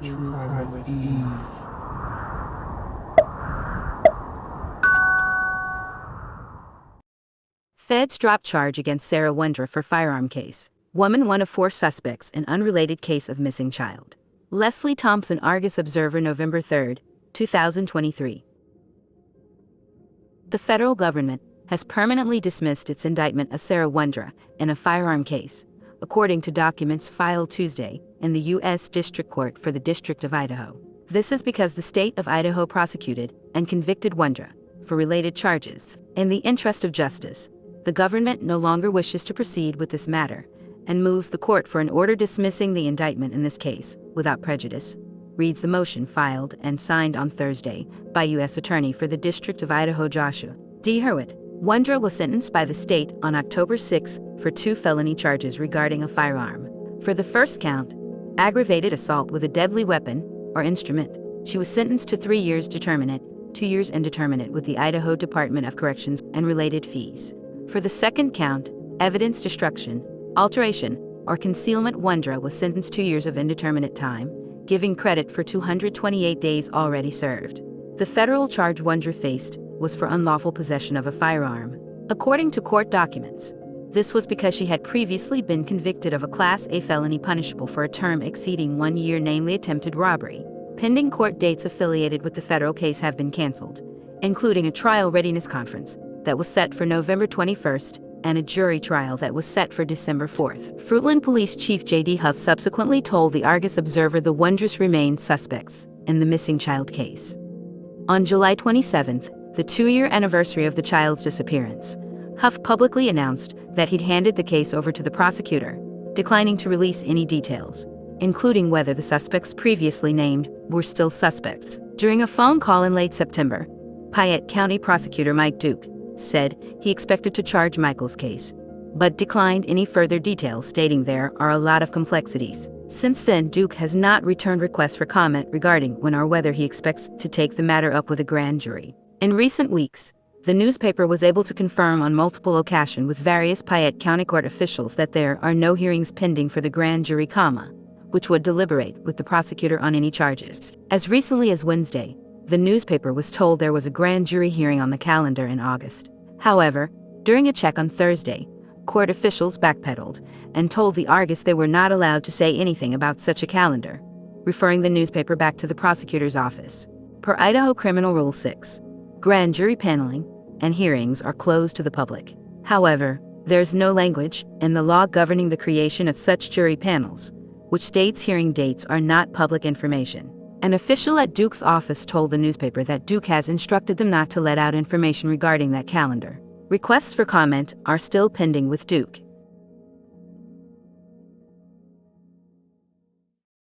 true comedy. Feds drop charge against Sarah Wondra for firearm case. Woman one of four suspects in unrelated case of missing child. Leslie Thompson, Argus Observer, November 3, 2023. The federal government has permanently dismissed its indictment of Sarah Wondra in a firearm case, according to documents filed Tuesday in the U.S. District Court for the District of Idaho. This is because the state of Idaho prosecuted and convicted Wondra for related charges. In the interest of justice, the government no longer wishes to proceed with this matter and moves the court for an order dismissing the indictment in this case without prejudice, reads the motion filed and signed on Thursday by U.S. Attorney for the District of Idaho Joshua D. Hurwitz. Wondra was sentenced by the state on October 6 for 2 felony charges regarding a firearm. For the first count, aggravated assault with a deadly weapon or instrument, she was sentenced to 3 years determinate, 2 years indeterminate with the Idaho Department of Corrections and related fees. For the second count, evidence destruction, alteration, or concealment, Wondra was sentenced 2 years of indeterminate time, giving credit for 228 days already served. The federal charge Wondra faced was for unlawful possession of a firearm. According to court documents, this was because she had previously been convicted of a Class A felony punishable for a term exceeding 1 year, namely attempted robbery. Pending court dates affiliated with the federal case have been canceled, including a trial readiness conference that was set for November 21st and a jury trial that was set for December 4th. Fruitland Police Chief J.D. Huff subsequently told the Argus Observer the Wondras remained suspects in the missing child case. On July 27th, the 2-year anniversary of the child's disappearance, Huff publicly announced that he'd handed the case over to the prosecutor, declining to release any details, including whether the suspects previously named were still suspects. During a phone call in late September, Piatt County Prosecutor Mike Duke said he expected to charge Michael's case, but declined any further details, stating there are a lot of complexities. Since then, Duke has not returned requests for comment regarding when or whether he expects to take the matter up with a grand jury. In recent weeks, the newspaper was able to confirm on multiple occasions with various Piatt County court officials that there are no hearings pending for the grand jury, which would deliberate with the prosecutor on any charges. As recently as Wednesday, the newspaper was told there was a grand jury hearing on the calendar in August. However, during a check on Thursday, court officials backpedaled and told the Argus they were not allowed to say anything about such a calendar, referring the newspaper back to the prosecutor's office. Per Idaho Criminal Rule 6, grand jury paneling and hearings are closed to the public. However, there is no language in the law governing the creation of such jury panels, which states hearing dates are not public information. An official at Duke's office told the newspaper that Duke has instructed them not to let out information regarding that calendar. Requests for comment are still pending with Duke.